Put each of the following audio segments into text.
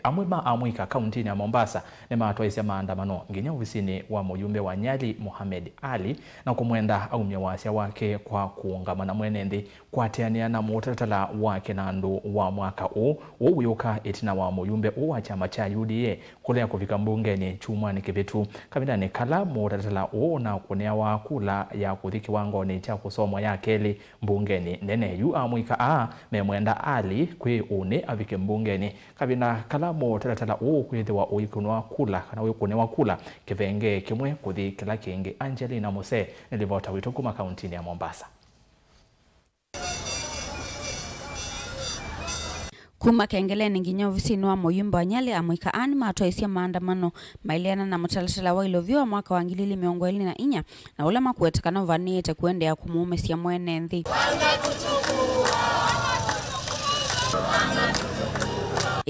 Amwima amwika kauntini ya Mombasa ni matwaisya maandamano nginya ofisini wa mujumbe wa Nyali Mohamed Ali na kumwenda aumia wasya wake kwa kuungamana mwenendi kwateania na mutatala wake na andu wa mwaka uyuka itina wa mujumbe wa chama cha UDA kulea kufika mbungeni chumwani Kibitu kabindani kala mutatala na kunea wa kula ya kuthiki wango ni cha kusomwa ya keli mbungeni nene yu amwika memwenda Ali kwi une avike mbungeni kabina kala mutatala kwithiwa uikunwa kula kana uikunewa kula kivenge kimwe kuthi kila kingi. Angelina Mose nilivota wito kuma kauntini ya Mombasa. Kuma kengeleni nginya ofisini wa muyumba wa Nyali amwika ani matwaisya maandamano mailiana na mutalatala wa ilovyo mwaka wa 2024 na ula makuetekana vanite kuendea kumuumesya mwenendi.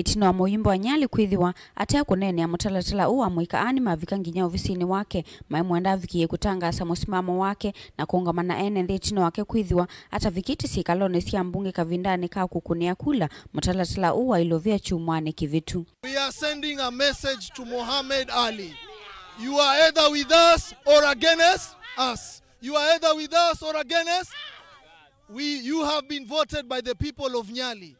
Itino wa muyumba wa Nyali kwithiwa atea kunene ya mutalatala amwika ani mavika nginya ofisini wake maimwenda avikie kutangasa musimamo wake na kuungamana enendi. Itino wake kwithiwa ata vikiti sikalone sya mbunge kavindani ka kukunea kula mutalatala wa ilovya chumwani Kivitu. We are sending a message to Mohamed Ali. You are either with us or against us. You are either with us or against. You have been voted by the people of Nyali.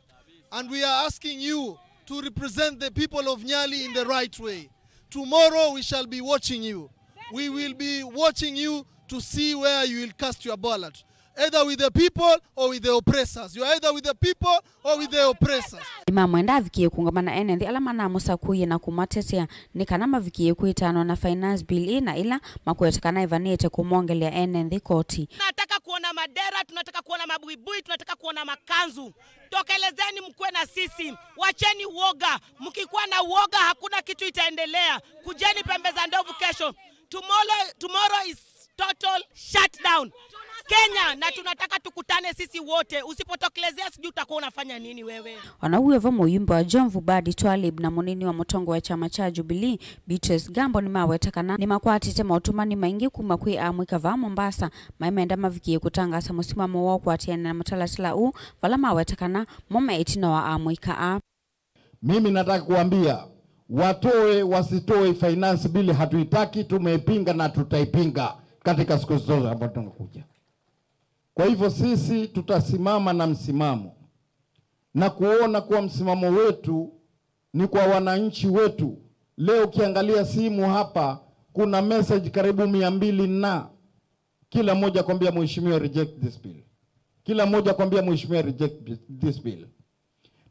And we are asking you to represent the people of Nyali in the right way. Tomorrow we shall be watching you. We will be watching you to see where you will cast your ballot. Either with the people or with the oppressors. You are either with the people or with the oppressors. Imamwenda avikie kungamana enendi alama na musakuye na kumatetea ni kanama vikie kuitano na finance bill ina ila makuetekana ivanite kumongelea enendi koti. Tunataka kuona madera, tunataka kuona mabuibui, tunataka kuona makanzu. Tokelezeni mkwe na sisi, wacheni uoga. Mkikuwa na uoga hakuna kitu itaendelea. Kujeni pembe za ndovu kesho. Tomorrow is total shutdown Kenya, na tunataka tukutane sisi wote. Usipotokelezea sijui utakuwa unafanya nini wewe. Wanauwevo muyumba wa John Vubadi Twalib na munini wa mutongo wa chama cha Jubilee Beatrice Gambo ni mawetakana ni makwatite mautumani maingi kumakwi amwika va Mombasa maimenda mavikie kutangasa musimamo wao kwatiana na mutalatala vala mawetakana moma itino wa amwika Mimi nataka kuambia watoe wasitoe finance bill hatuitaki, tumeipinga na tutaipinga katika siku zote ambazo tunakuja. Kwa hivyo sisi tutasimama na msimamo na kuona kuwa msimamo wetu ni kwa wananchi wetu. Leo ukiangalia simu hapa kuna message karibu 200 na kila mmoja kwambia mheshimiwa reject this bill. Kila mmoja kwambia mheshimiwa reject this bill.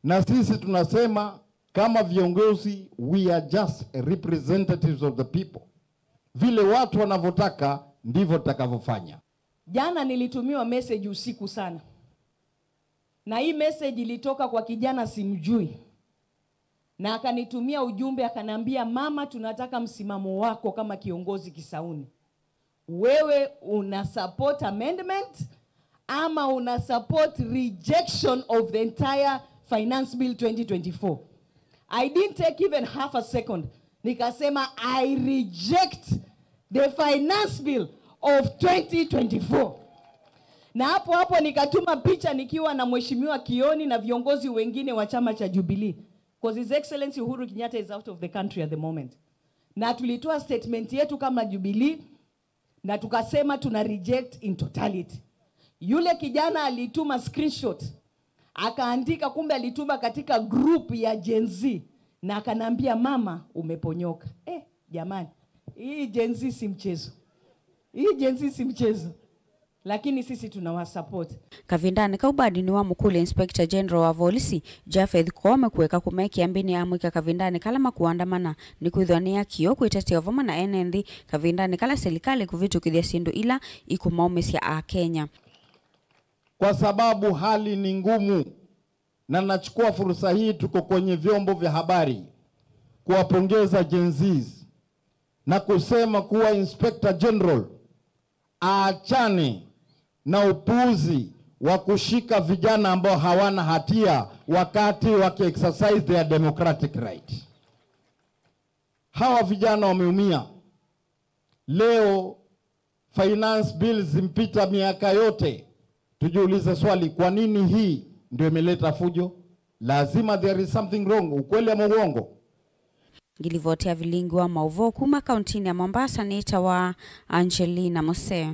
Na sisi tunasema kama viongozi we are just representatives of the people. Vile watu wanavyotaka ndivyo tutakavyofanya. Jana nilitumiwa message usiku sana. Na hii message ilitoka kwa kijana simjui. Na akanitumia ujumbe akanambia, mama tunataka msimamo wako kama kiongozi Kisauni. Wewe una support amendment ama una support rejection of the entire finance bill 2024. I didn't take even half a second. Nikasema I reject the finance bill of 2024. Na hapo nikatuma picha nikiwa na mheshimiwa Kioni na viongozi wengine wa chama cha Jubilee. Because His Excellency Uhuru Kenyatta is out of the country at the moment. Na tulitoa statement yetu kama Jubilee na tukasema tuna reject in totality. Yule kijana alituma screenshot. Akaandika kumbe alituma katika group ya Gen Z na akanambia mama umeponyoka. Jamani, hii Gen Z si mchezo. Hii Gen Z si mchezo. Lakini sisi tunawasupport. Kavindani kaubadi ni wa mkule Inspector General wa Polisi Jafeth Koome kuweka kumeki ambini amwika Kavindani kala makuandamana ni kuidhania kio kuitetea voma na enendi Kavindani kala serikali kuvitu kithia sindu ila ikumaumesya Kenya. Kwa sababu hali ni ngumu na nachukua fursa hii tuko kwenye vyombo vya habari kuwapongeza Gen Z na kusema kuwa Inspector General aachane na upuuzi wa kushika vijana ambao hawana hatia wakati waki-exercise their democratic right. Hawa vijana wameumia. Leo finance bills zimpita miaka yote. Tujiulize swali, kwa nini hii ndio imeleta fujo? lazima there is something wrong. Ukweli ama uongo? Ngilivotea vilingi wa Mauvo kuma kauntini ya Mombasa, nita wa Angelina Mose.